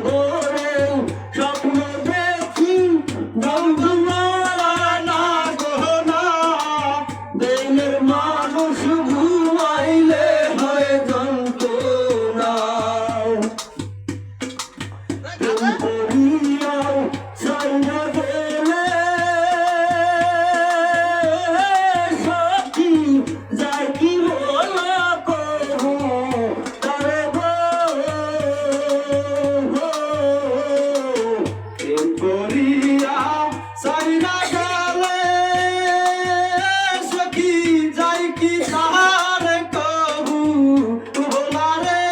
ঘরে স্বপ্ন দেখি বন্ধুরা না গো না, দিনের মানুষ ঘুমাইলে হয় যন্ত্রণা। করিয়াও ছাইয়া গেলে সখী যাই কি বলা করু তারে গো। প্রেম করিয়া ছাইয়া গেলে সখী যাই কি তারে কহু বলা রে।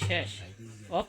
শেষ অফ